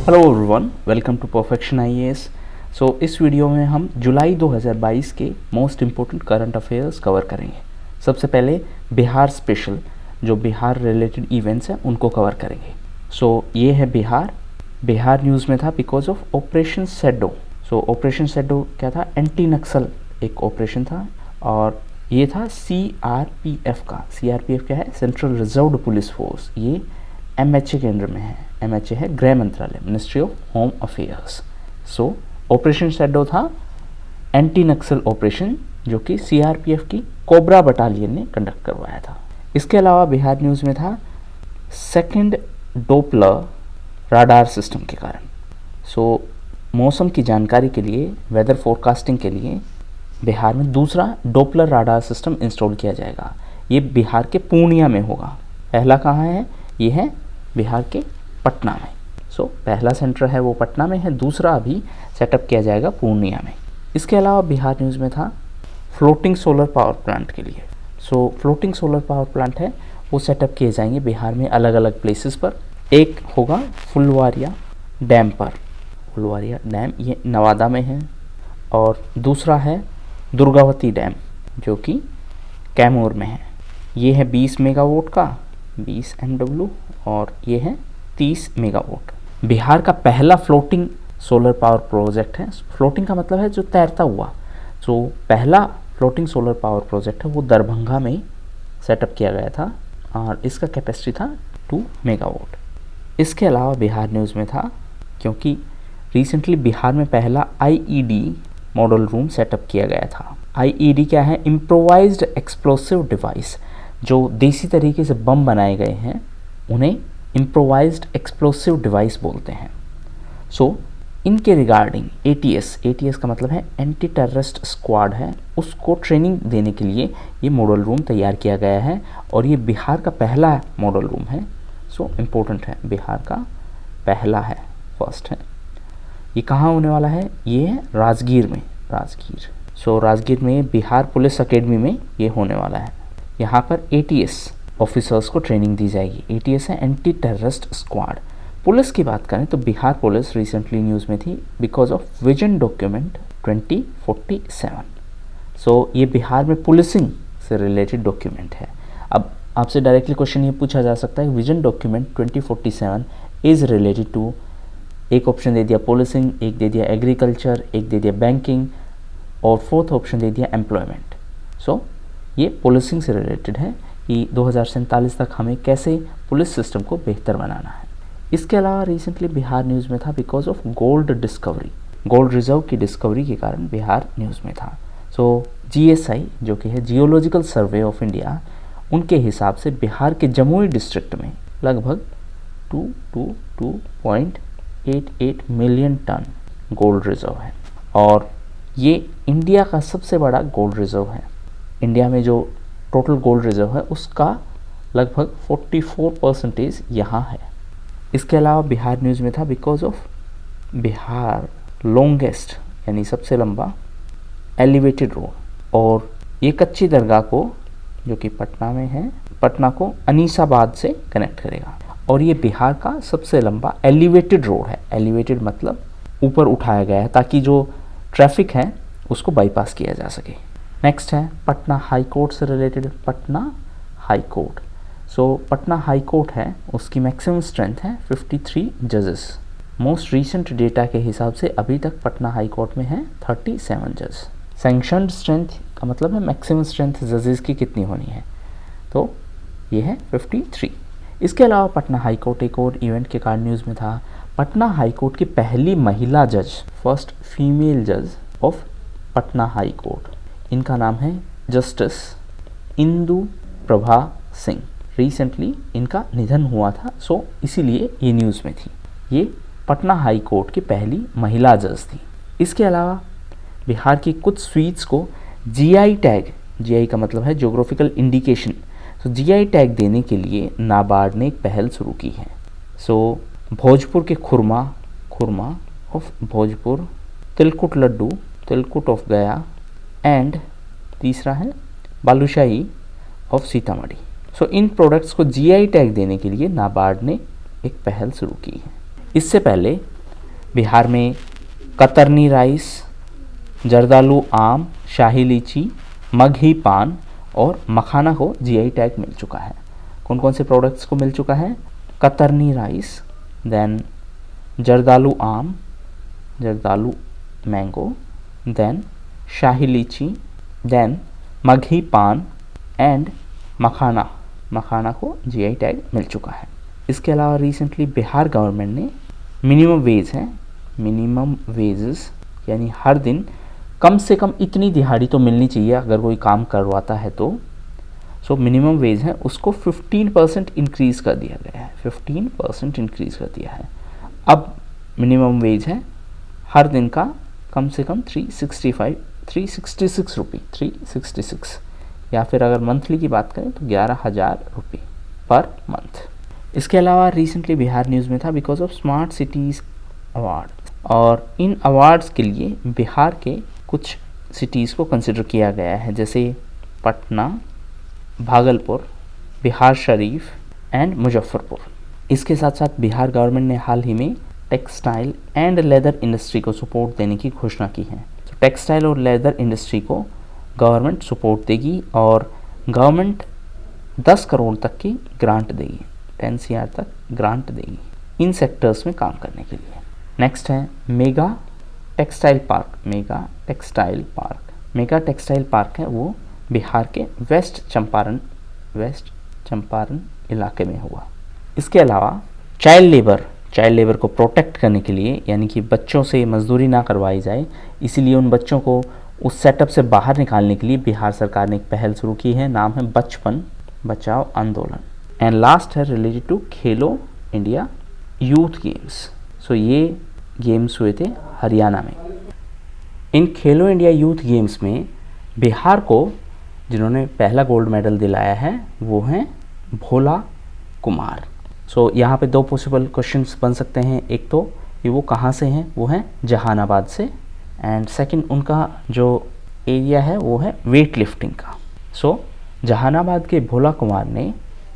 Hello everyone, welcome to perfection IAS. इस video में हम जुलाई 2022 के most important current affairs cover करेंगे। सबसे पहले बिहार स्पेशल, जो बिहार रिलेटेड इवेंट्स हैं उनको कवर करेंगे। ये है बिहार न्यूज़ में था because of operation shadow. Operation shadow क्या था? एंटी नक्सल एक ऑपरेशन था और ये था सीआरपीएफ का। सीआरपीएफ क्या है? Central reserved police force. ये एमएचए के अंडर में है। एमएचए है गृह मंत्रालय, ministry of home affairs. Operation shadow था एंटी नक्सल ऑपरेशन जो कि सीआरपीएफ की कोबरा बटालियन ने कंडक्ट करवाया था। इसके अलावा बिहार न्यूज़ में था सेकंड डोपलर राडार सिस्टम के कारण। मौसम की जानकारी के लिए, वेदर फोरकास्टिंग के लिए बिहार में दूसरा डोपलर राडार सिस्टम इंस्टॉल किया जाएगा। ये बिहार के पूर्णिया में होगा। पहला कहाँ है? ये है बिहार के पटना में। पहला सेंटर है वो पटना में है, दूसरा अभी सेटअप किया जाएगा पूर्णिया में। इसके अलावा बिहार न्यूज़ में था फ्लोटिंग सोलर पावर प्लांट के लिए। फ्लोटिंग सोलर पावर प्लांट है वो सेटअप किए जाएंगे बिहार में अलग अलग प्लेसेस पर। एक होगा फुलवारिया डैम पर। फुलवारिया डैम ये नवादा में है, और दूसरा है दुर्गावती डैम जो कि कैमूर में है। ये है 20 मेगावाट का, 20 MW, और ये है 30 मेगावाट। बिहार का पहला फ्लोटिंग सोलर पावर प्रोजेक्ट है। फ्लोटिंग का मतलब है जो तैरता हुआ। पहला फ्लोटिंग सोलर पावर प्रोजेक्ट है वो दरभंगा में सेटअप किया गया था और इसका कैपेसिटी था 2 मेगावाट। इसके अलावा बिहार न्यूज़ में था क्योंकि रिसेंटली बिहार में पहला आईईडी मॉडल रूम सेटअप किया गया था। आईईडी क्या है? Improvised explosive device. जो देसी तरीके से बम बनाए गए हैं उन्हें इम्प्रोवाइज्ड एक्सप्लोसिव डिवाइस बोलते हैं। इनके रिगार्डिंग एटीएस का मतलब है एंटी टेररिस्ट स्क्वाड है, उसको ट्रेनिंग देने के लिए ये मॉडल रूम तैयार किया गया है और ये बिहार का पहला मॉडल रूम है। इम्पोर्टेंट है, बिहार का पहला है, फर्स्ट है। ये कहाँ होने वाला है? ये है राजगीर में। राजगीर में बिहार पुलिस अकेडमी में ये होने वाला है। यहाँ पर एटीएस ऑफिसर्स को ट्रेनिंग दी जाएगी। एटीएस है एंटी टेररिस्ट स्क्वाड। पुलिस की बात करें तो बिहार पुलिस रिसेंटली न्यूज़ में थी बिकॉज ऑफ विजन डॉक्यूमेंट 2047। ये बिहार में पुलिसिंग से रिलेटेड डॉक्यूमेंट है। अब आपसे डायरेक्टली क्वेश्चन ये पूछा जा सकता है vision document 2047 is related to, एक ऑप्शन दे दिया पुलिसिंग, एक दे दिया एग्रीकल्चर, एक दे दिया बैंकिंग, और फोर्थ ऑप्शन दे दिया एम्प्लॉयमेंट। ये पुलिसिंग से रिलेटेड है कि 2047 तक हमें कैसे पुलिस सिस्टम को बेहतर बनाना है। इसके अलावा रिसेंटली बिहार न्यूज़ में था because of gold discovery. Gold reserve की डिस्कवरी के कारण बिहार न्यूज़ में था। जीएसआई जो कि है जियोलॉजिकल सर्वे ऑफ इंडिया, उनके हिसाब से बिहार के जमुई डिस्ट्रिक्ट में लगभग 2.88 मिलियन टन गोल्ड रिजर्व है और ये इंडिया का सबसे बड़ा गोल्ड रिजर्व है। इंडिया में जो टोटल गोल्ड रिजर्व है उसका लगभग 44% यहाँ है। इसके अलावा बिहार न्यूज़ में था बिकॉज ऑफ बिहार लॉन्गेस्ट यानी सबसे लंबा एलिवेटेड रोड, और ये कच्ची दरगाह को जो कि पटना में है, पटना को अनीसाबाद से कनेक्ट करेगा, और ये बिहार का सबसे लंबा एलिवेटेड रोड है। एलिवेटेड मतलब ऊपर उठाया गया है ताकि जो ट्रैफिक है उसको बाईपास किया जा सके। नेक्स्ट है पटना हाई कोर्ट से related. Patna high court, Patna high court है, उसकी मैक्सिमम स्ट्रेंथ है 53 जजेस। मोस्ट रीसेंट डेटा के हिसाब से अभी तक पटना हाई कोर्ट में है 37 जज। सैंक्शनड स्ट्रेंथ का मतलब है मैक्सिमम स्ट्रेंथ जजेस की कितनी होनी है, तो ये है 53। इसके अलावा पटना हाई कोर्ट एक और इवेंट के कारण न्यूज़ में था। पटना हाई कोर्ट की पहली महिला जज, फर्स्ट फीमेल जज ऑफ पटना हाई कोर्ट, इनका नाम है जस्टिस इंदु प्रभा सिंह। रिसेंटली इनका निधन हुआ था, इसीलिए ये न्यूज़ में थी। ये पटना हाई कोर्ट की पहली महिला जज थी। इसके अलावा बिहार की कुछ स्वीट्स को जीआई टैग, जीआई का मतलब है ज्योग्राफिकल इंडिकेशन, जीआई टैग देने के लिए नाबार्ड ने एक पहल शुरू की है। भोजपुर के khurma of Bhojpur, tilkut laddu, tilkut of Gaya, and तीसरा है बालूशाही ऑफ सीतामढ़ी। इन प्रोडक्ट्स को जीआई टैग देने के लिए नाबार्ड ने एक पहल शुरू की है। इससे पहले बिहार में कतरनी राइस, जर्दालू आम, शाही लीची, मगही पान और मखाना को जीआई टैग मिल चुका है। कौन कौन से प्रोडक्ट्स को मिल चुका है? कतरनी राइस, देन जर्दालू आम, जर्दालू मैंगो, देन शाही लीची, देन मगही पान एंड मखाना, मखाना को जीआई टैग मिल चुका है। इसके अलावा रिसेंटली बिहार गवर्नमेंट ने मिनिमम वेज है, मिनिमम वेजेस यानी हर दिन कम से कम इतनी दिहाड़ी तो मिलनी चाहिए अगर कोई काम करवाता है तो। सो मिनिमम वेज है उसको 15% इंक्रीज़ कर दिया गया है, 15% इंक्रीज़ कर दिया है। अब मिनिमम वेज है हर दिन का कम से कम 366 रुपये, 366, या फिर अगर मंथली की बात करें तो 11,000 रुपये पर मंथ। इसके अलावा रिसेंटली बिहार न्यूज़ में था because of smart cities award, और इन अवार्ड्स के लिए बिहार के कुछ सिटीज़ को कंसिडर किया गया है, जैसे पटना, भागलपुर, बिहार शरीफ एंड मुजफ्फरपुर। इसके साथ साथ बिहार गवर्नमेंट ने हाल ही में टेक्सटाइल एंड लेदर इंडस्ट्री को सपोर्ट देने की घोषणा की है। तो टेक्सटाइल और लेदर इंडस्ट्री को गवर्नमेंट सपोर्ट देगी और गवर्नमेंट 10 करोड़ तक की ग्रांट देगी, 10 CR तक ग्रांट देगी इन सेक्टर्स में काम करने के लिए। नेक्स्ट है mega textile park. Mega textile park, mega textile park है वो बिहार के वेस्ट चंपारण इलाके में हुआ। इसके अलावा चाइल्ड लेबर को प्रोटेक्ट करने के लिए, यानी कि बच्चों से मजदूरी ना करवाई जाए, इसीलिए उन बच्चों को उस सेटअप से बाहर निकालने के लिए बिहार सरकार ने एक पहल शुरू की है, नाम है बचपन बचाओ आंदोलन। एंड लास्ट है related to Khelo India youth games. सो ये गेम्स हुए थे हरियाणा में। इन खेलो इंडिया यूथ गेम्स में बिहार को जिन्होंने पहला गोल्ड मेडल दिलाया है वो हैं भोला कुमार। सो यहाँ पे 2 पॉसिबल क्वेश्चंस बन सकते हैं, एक तो कि वो कहाँ से हैं, वो हैं जहानाबाद से, एंड सेकंड उनका जो एरिया है वो है वेट लिफ्टिंग का। सो जहानाबाद के भोला कुमार ने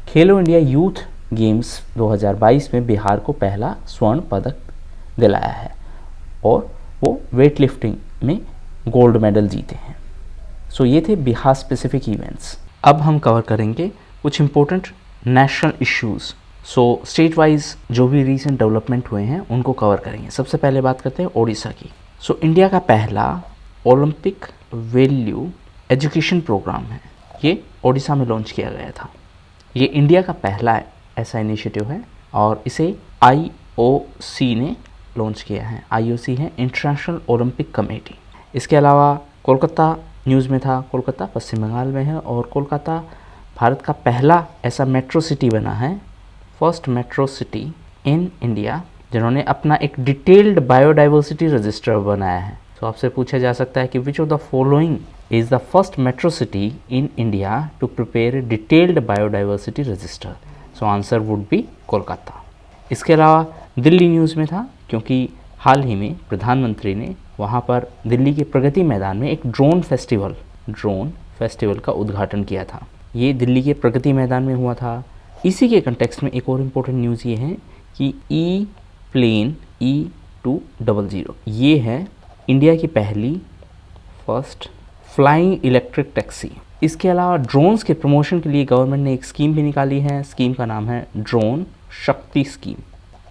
खेलो इंडिया यूथ गेम्स 2022 में बिहार को पहला स्वर्ण पदक दिलाया है और वो वेट लिफ्टिंग में गोल्ड मेडल जीते हैं। सो ये थे बिहार स्पेसिफिक इवेंट्स। अब हम कवर करेंगे कुछ इंपॉर्टेंट नेशनल इश्यूज़। सो स्टेट वाइज जो भी रीसेंट डेवलपमेंट हुए हैं उनको कवर करेंगे। सबसे पहले बात करते हैं ओडिशा की। सो इंडिया का पहला ओलंपिक वैल्यू एजुकेशन प्रोग्राम है, ये ओडिशा में लॉन्च किया गया था। ये इंडिया का पहला ऐसा इनिशिएटिव है और इसे IOC ने लॉन्च किया है। IOC है इंटरनेशनल ओलंपिक कमेटी। इसके अलावा कोलकाता न्यूज़ में था, कोलकाता पश्चिम बंगाल में है और कोलकाता भारत का पहला ऐसा मेट्रो सिटी बना है, first metro city in India, जिन्होंने अपना एक डिटेल्ड बायोडाइवर्सिटी रजिस्टर बनाया है। तो आपसे पूछा जा सकता है कि which of the following is the first metro city in India to prepare detailed biodiversity register. So answer would be Kolkata. इसके अलावा दिल्ली न्यूज़ में था क्योंकि हाल ही में प्रधानमंत्री ने वहाँ पर दिल्ली के प्रगति मैदान में एक ड्रोन फेस्टिवल का उद्घाटन किया था। ये दिल्ली के प्रगति मैदान में हुआ था। इसी के कंटेक्स्ट में एक और इम्पोर्टेंट न्यूज़ ये है कि प्लेन E200 ये है इंडिया की पहली फर्स्ट फ्लाइंग इलेक्ट्रिक टैक्सी। इसके अलावा ड्रोन्स के प्रमोशन के लिए गवर्नमेंट ने एक स्कीम भी निकाली है, स्कीम का नाम है ड्रोन शक्ति स्कीम।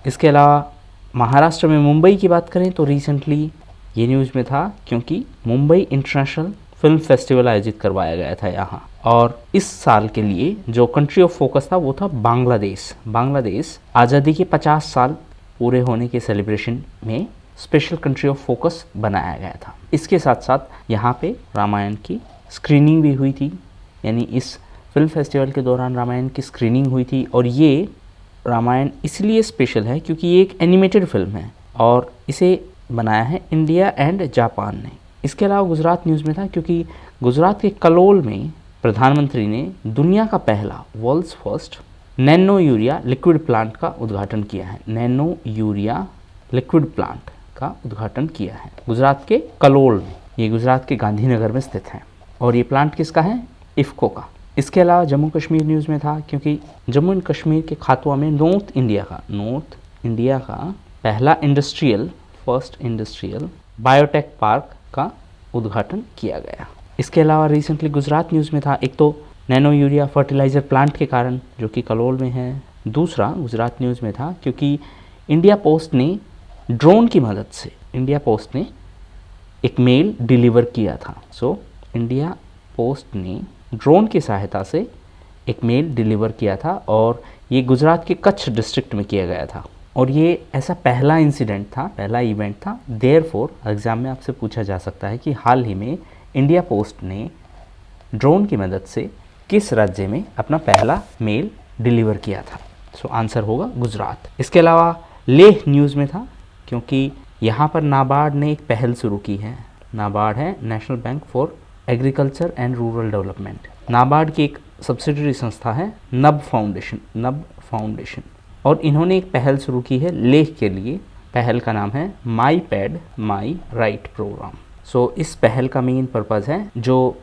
इसके अलावा महाराष्ट्र में मुंबई की बात करें तो रिसेंटली ये न्यूज़ में था क्योंकि मुंबई इंटरनेशनल फिल्म फेस्टिवल आयोजित करवाया गया था यहाँ, और इस साल के लिए जो कंट्री ऑफ फोकस था वो था बांग्लादेश आज़ादी के 50 साल पूरे होने के सेलिब्रेशन में स्पेशल कंट्री ऑफ फोकस बनाया गया था। इसके साथ साथ यहाँ पे रामायण की स्क्रीनिंग भी हुई थी, यानी इस फिल्म फेस्टिवल के दौरान रामायण की स्क्रीनिंग हुई थी। और ये रामायण इसलिए स्पेशल है क्योंकि ये एक एनिमेटेड फिल्म है और इसे बनाया है इंडिया एंड जापान ने। इसके अलावा गुजरात न्यूज़ में था क्योंकि गुजरात के कलोल में प्रधानमंत्री ने दुनिया का पहला world's first nano urea liquid plant का उद्घाटन किया है। नैनो यूरिया लिक्विड प्लांट का उद्घाटन किया है गुजरात के कलोल में। ये गुजरात के गांधीनगर में स्थित है और ये प्लांट किसका है? इफ़को का। इसके अलावा जम्मू कश्मीर न्यूज़ में था क्योंकि जम्मू एंड कश्मीर के खातुआ में नॉर्थ इंडिया का पहला industrial first industrial biotech park का उद्घाटन किया गया। इसके अलावा रिसेंटली गुजरात न्यूज़ में था, एक तो नैनो यूरिया फर्टिलाइज़र प्लांट के कारण जो कि कलोल में है, दूसरा गुजरात न्यूज़ में था क्योंकि इंडिया पोस्ट ने ड्रोन की मदद से एक मेल डिलीवर किया था। सो इंडिया पोस्ट ने ड्रोन की सहायता से एक मेल डिलीवर किया था और ये गुजरात के कच्छ डिस्ट्रिक्ट में किया गया था और ये ऐसा पहला इंसिडेंट था, पहला इवेंट था। देयरफॉर एग्ज़ाम में आपसे पूछा जा सकता है कि हाल ही में इंडिया पोस्ट ने ड्रोन की मदद से किस राज्य में अपना पहला मेल डिलीवर किया था। सो आंसर होगा गुजरात। इसके अलावा लेह न्यूज़ में था क्योंकि यहाँ पर नाबार्ड ने एक पहल शुरू की है। नाबार्ड है national bank for agriculture and rural development. NABARD की एक सब्सिडरी संस्था है नब फाउंडेशन और इन्होंने एक पहल शुरू की है लेह के लिए। पहल का नाम है माई पैड माई राइट प्रोग्राम। सो इस पहल का मेन पर्पज़ है जो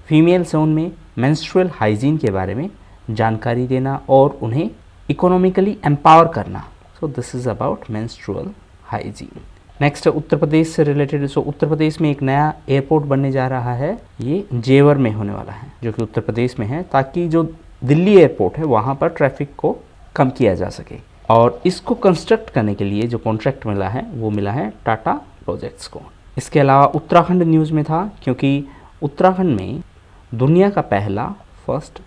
फीमेल जोन में मेंस्ट्रुअल हाइजीन के बारे में जानकारी देना और उन्हें इकोनॉमिकली एम्पावर करना। So this is about menstrual hygiene. Next Uttar Pradesh से रिलेटेड। सो उत्तर प्रदेश में एक नया एयरपोर्ट बनने जा रहा है, ये जेवर में होने वाला है जो कि उत्तर प्रदेश में है, ताकि जो दिल्ली एयरपोर्ट है वहाँ पर ट्रैफिक को कम किया जा सके। और इसको कंस्ट्रक्ट करने के लिए जो कॉन्ट्रैक्ट मिला है वो मिला है टाटा प्रोजेक्ट्स को। इसके अलावा उत्तराखंड न्यूज़ में था क्योंकि उत्तराखंड में दुनिया का पहला first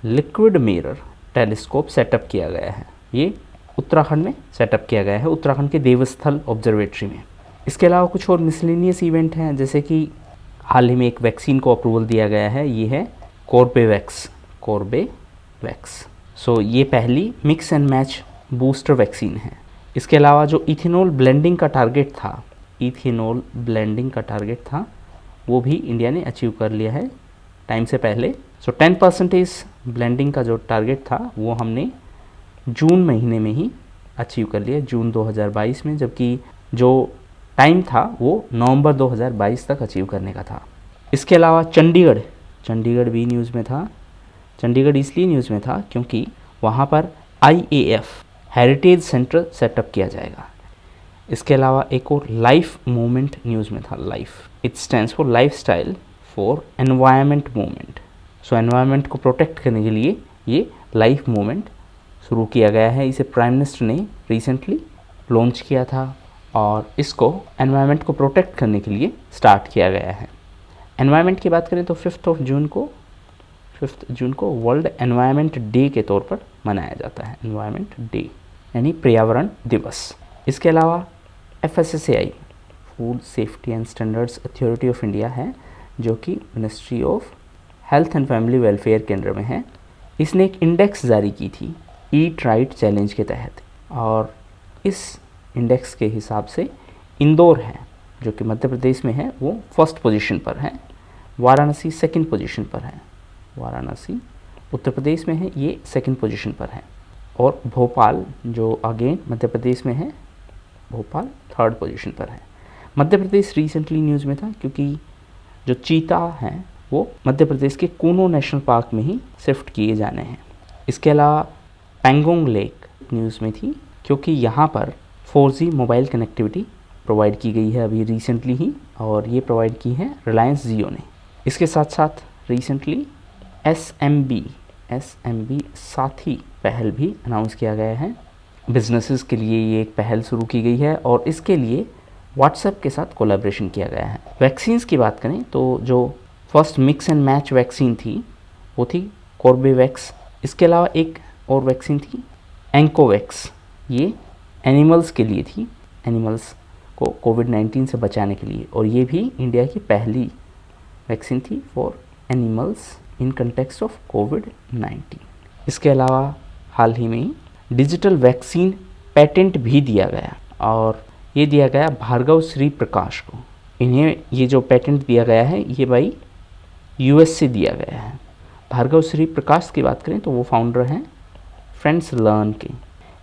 liquid mirror telescope setup किया गया है। ये उत्तराखंड में सेटअप किया गया है, उत्तराखंड के देवस्थल ऑब्जर्वेटरी में। इसके अलावा कुछ और मिसलेनियस इवेंट हैं, जैसे कि हाल ही में एक वैक्सीन को अप्रूवल दिया गया है, ये है कॉर्बेवैक्स। सो ये पहली mix and match booster vaccine है। इसके अलावा जो इथेनॉल ब्लेंडिंग का टारगेट था वो भी इंडिया ने अचीव कर लिया है टाइम से पहले। सो 10% ब्लेंडिंग का जो टारगेट था वो हमने जून महीने में ही अचीव कर लिया, जून 2022 में, जबकि जो टाइम था वो नवंबर 2022 तक अचीव करने का था। इसके अलावा चंडीगढ़ भी न्यूज़ में था। चंडीगढ़ इसलिए न्यूज़ में था क्योंकि वहाँ पर IAF हेरिटेज सेंटर सेटअप किया जाएगा। इसके अलावा एक और लाइफ मूवमेंट न्यूज़ में था। Life it stands for lifestyle for environment movement. So environment को प्रोटेक्ट करने के लिए ये लाइफ मूवमेंट शुरू किया गया है। इसे प्राइम मिनिस्टर ने रिसेंटली लॉन्च किया था और इसको एनवायरनमेंट को प्रोटेक्ट करने के लिए स्टार्ट किया गया है। एनवायरनमेंट की बात करें तो 5 जून को वर्ल्ड एनवायरनमेंट डे के तौर पर मनाया जाता है। एनवायरनमेंट डे यानी पर्यावरण दिवस। इसके अलावा FSSAI food safety and standards authority of India है, जो कि ministry of health and family welfare के अंडर में है। इसने एक इंडेक्स जारी की थी ईट राइट चैलेंज के तहत और इस इंडेक्स के हिसाब से इंदौर है जो कि मध्य प्रदेश में है वो फर्स्ट पोजीशन पर है, वाराणसी सेकंड पोजीशन पर है, वाराणसी उत्तर प्रदेश में है ये सेकंड पोजीशन पर है और भोपाल जो अगेन मध्य प्रदेश में है, भोपाल थर्ड पोजीशन पर है। मध्य प्रदेश रिसेंटली न्यूज़ में था क्योंकि जो चीता हैं वो मध्य प्रदेश के कूनो नेशनल पार्क में ही शिफ्ट किए जाने हैं। इसके अलावा पैंगोंग लेक न्यूज़ में थी क्योंकि यहाँ पर 4G मोबाइल कनेक्टिविटी प्रोवाइड की गई है अभी रिसेंटली ही, और ये प्रोवाइड की है रिलायंस जियो ने। इसके साथ साथ रिसेंटली SMB साथी पहल भी अनाउंस किया गया है। बिजनेसेस के लिए ये एक पहल शुरू की गई है और इसके लिए व्हाट्सएप के साथ कोलैबोरेशन किया गया है। वैक्सीन्स की बात करें तो जो first mix and match vaccine थी वो थी कॉर्बेवैक्स। इसके अलावा एक और वैक्सीन थी एंकोवैक्स, ये एनिमल्स के लिए थी, एनिमल्स को कोविड-19 से बचाने के लिए, और ये भी इंडिया की पहली वैक्सीन थी for animals in context of कोविड-19। इसके अलावा हाल ही में डिजिटल वैक्सीन पेटेंट भी दिया गया और ये दिया गया भार्गव श्री प्रकाश को। इन्हें ये जो पेटेंट दिया गया है ये भाई US से दिया गया है। भार्गव श्री प्रकाश की बात करें तो वो फाउंडर हैं फ्रेंड्स लर्न के।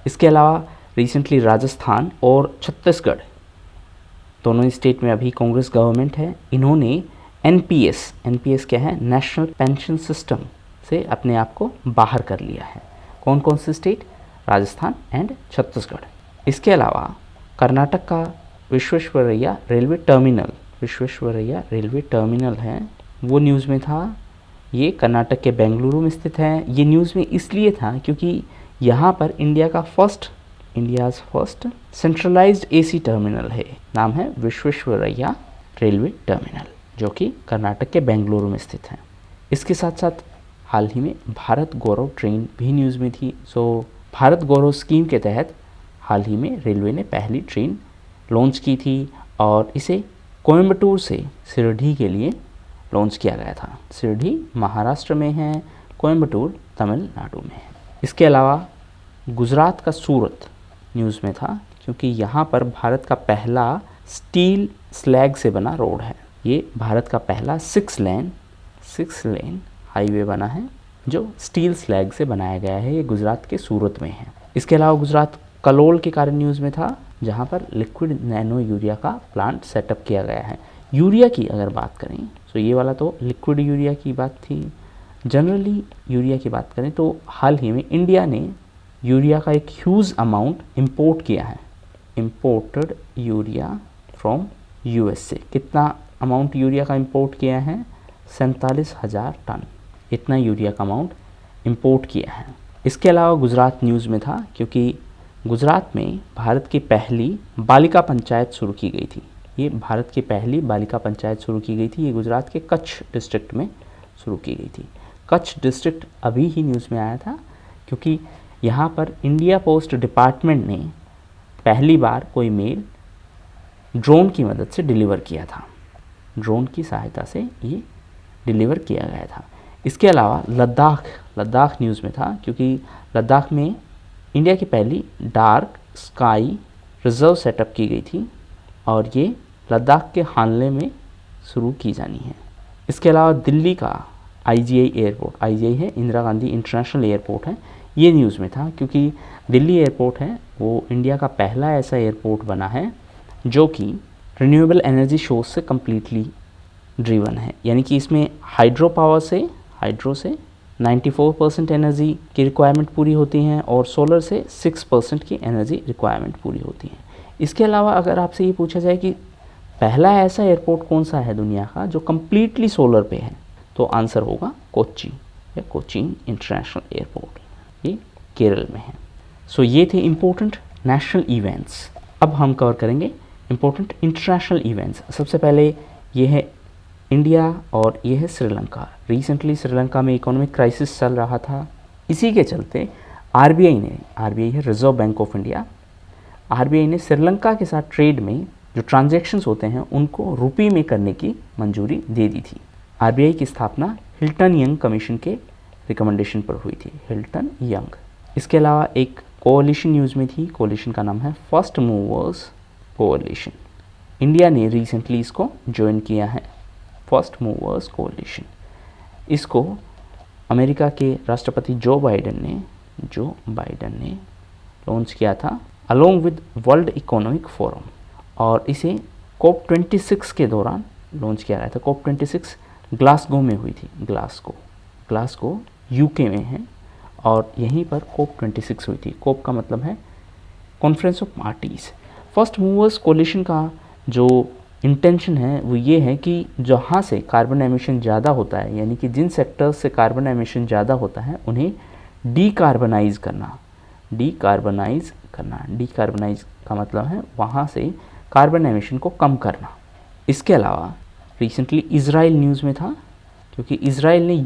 इसके अलावा रिसेंटली राजस्थान और छत्तीसगढ़ दोनों स्टेट में अभी कांग्रेस गवर्नमेंट है, इन्होंने NPS क्या है, नेशनल पेंशन सिस्टम से अपने आप को बाहर कर लिया है। कौन से स्टेट? राजस्थान एंड छत्तीसगढ़। इसके अलावा कर्नाटक का Visvesvaraya railway terminal, Visvesvaraya railway terminal है, वो न्यूज़ में था। ये कर्नाटक के बेंगलुरु में स्थित है। ये न्यूज़ में इसलिए था क्योंकि यहाँ पर India's first centralised AC terminal है, नाम है विश्वेश्वरैया रेलवे टर्मिनल, जो कि कर्नाटक के बेंगलुरु में स्थित है। इसके साथ साथ हाल ही में भारत गौरव ट्रेन भी न्यूज़ में थी। भारत गौरव स्कीम के तहत हाल ही में रेलवे ने पहली ट्रेन लॉन्च की थी और इसे कोयम्बटूर से शिरडी के लिए लॉन्च किया गया था। शिरडी महाराष्ट्र में है, कोयम्बटूर तमिलनाडु में है। इसके अलावा गुजरात का सूरत न्यूज़ में था क्योंकि यहाँ पर भारत का पहला स्टील स्लैग से बना रोड है। ये भारत का पहला 6 लेन हाईवे बना है जो स्टील स्लैग से बनाया गया है। ये गुजरात के सूरत में है। इसके अलावा गुजरात कलोल के कारण न्यूज़ में था, जहाँ पर लिक्विड नैनो यूरिया का प्लांट सेटअप किया गया है। यूरिया की अगर बात करें तो ये वाला तो लिक्विड यूरिया की बात थी। जनरली यूरिया की बात करें तो हाल ही में इंडिया ने यूरिया का एक ह्यूज अमाउंट इंपोर्ट किया है, इंपोर्टेड यूरिया फ्रॉम यूएसए। कितना अमाउंट यूरिया का इंपोर्ट किया है? 47,000 टन, इतना यूरिया का अमाउंट इंपोर्ट किया है। इसके अलावा गुजरात न्यूज़ में था क्योंकि गुजरात में भारत की पहली बालिका पंचायत शुरू की गई थी। ये भारत की पहली बालिका पंचायत शुरू की गई थी। ये गुजरात के कच्छ डिस्ट्रिक्ट में शुरू की गई थी। कच्छ डिस्ट्रिक्ट अभी ही न्यूज़ में आया था क्योंकि यहाँ पर इंडिया पोस्ट डिपार्टमेंट ने पहली बार कोई मेल ड्रोन की मदद से डिलीवर किया था। ड्रोन की सहायता से ये डिलीवर किया गया था। इसके अलावा लद्दाख न्यूज़ में था क्योंकि लद्दाख में इंडिया की पहली डार्क स्काई रिजर्व सेटअप की गई थी और ये लद्दाख के हानले में शुरू की जानी है। इसके अलावा दिल्ली का IGI एयरपोर्ट, IGI है इंदिरा गांधी इंटरनेशनल एयरपोर्ट है, ये न्यूज़ में था क्योंकि दिल्ली एयरपोर्ट है वो इंडिया का पहला ऐसा एयरपोर्ट बना है जो कि रिन्यूएबल एनर्जी सोर्स से कम्प्लीटली ड्रिवन है। यानी कि इसमें हाइड्रो से 94% एनर्जी की रिक्वायरमेंट पूरी होती हैं और सोलर से 6% की एनर्जी रिक्वायरमेंट पूरी होती है। इसके अलावा अगर आपसे ये पूछा जाए कि पहला ऐसा एयरपोर्ट कौन सा है दुनिया का जो कम्प्लीटली सोलर पे है, तो आंसर होगा कोच्चि या कोचीन इंटरनेशनल एयरपोर्ट, ये केरल में है। ये थे इम्पोर्टेंट नेशनल इवेंट्स। अब हम कवर करेंगे इम्पोर्टेंट इंटरनेशनल इवेंट्स। सबसे पहले ये है इंडिया और ये है श्रीलंका। रिसेंटली श्रीलंका में इकोनॉमिक क्राइसिस चल रहा था, इसी के चलते RBI है reserve bank of India, RBI ने श्रीलंका के साथ ट्रेड में जो ट्रांजैक्शंस होते हैं उनको रुपये में करने की मंजूरी दे दी थी। RBI की स्थापना हिल्टन यंग कमीशन के रिकमेंडेशन पर हुई थी, हिल्टन यंग। इसके अलावा एक कोalition न्यूज़ में थी, कोalition का नाम है फर्स्ट मूवर्स कोalition। इंडिया ने रिसेंटली इसको ज्वाइन किया है, फर्स्ट मूवर्स कोalition। इसको अमेरिका के राष्ट्रपति जो बाइडेन ने लॉन्च किया था along with world economic forum और इसे COP26 के दौरान लॉन्च किया गया था। COP26 ग्लासगो में हुई थी, ग्लासगो UK में है और यहीं पर COP26 हुई थी। COP का मतलब है conference of parties. First movers coalition का जो इंटेंशन है वो ये है कि जहाँ से कार्बन एमिशन ज़्यादा होता है, यानी कि जिन सेक्टर्स से कार्बन एमिशन ज़्यादा होता है उन्हें डीकार्बनाइज करना। डीकार्बनाइज का मतलब है वहाँ से कार्बन एमिशन को कम करना। इसके अलावा रिसेंटली इज़राइल न्यूज़ में था क्योंकि इज़राइल ने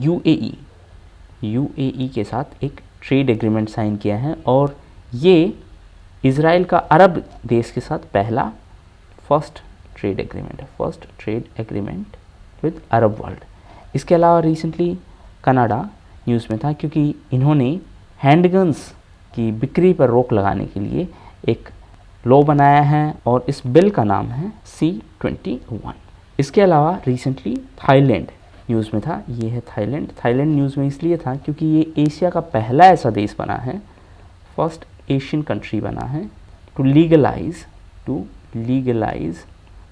UAE के साथ एक ट्रेड एग्रीमेंट साइन किया है और ये इज़राइल का अरब देश के साथ पहला first trade agreement with Arab world. इसके अलावा रिसेंटली कनाडा न्यूज़ में था क्योंकि इन्होंने हैंडगन्स की बिक्री पर रोक लगाने के लिए एक लॉ बनाया है और इस बिल का नाम है C-21। इसके अलावा रिसेंटली थाईलैंड न्यूज़ में था, ये है थाईलैंड न्यूज़ में इसलिए था क्योंकि ये एशिया का पहला ऐसा देश बना है, फर्स्ट एशियन कंट्री बना है टू लीगलाइज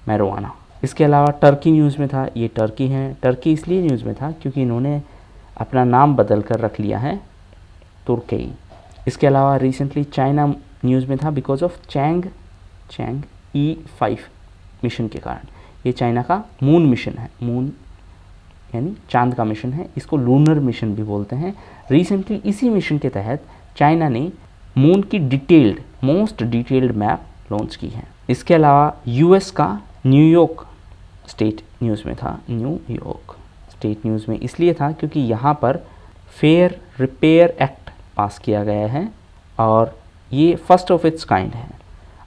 मैरिजुआना। इसके अलावा टर्की न्यूज़ में था, ये टर्की है। टर्की इसलिए न्यूज़ में था क्योंकि इन्होंने अपना नाम बदल कर रख लिया है तुर्की। इसके अलावा रिसेंटली चाइना न्यूज़ में था because of Chang E5 mission के कारण। ये चाइना का मून मिशन है, मून यानी चांद का मिशन है, इसको लूनर मिशन भी बोलते हैं। रिसेंटली इसी मिशन के तहत चाइना ने मून की मोस्ट डिटेल्ड मैप लॉन्च की है। इसके अलावा यूएस का न्यूयॉर्क स्टेट न्यूज़ में था, न्यूयॉर्क स्टेट न्यूज़ में इसलिए था क्योंकि यहाँ पर फेयर रिपेयर एक्ट पास किया गया है और ये फर्स्ट ऑफ इट्स काइंड है।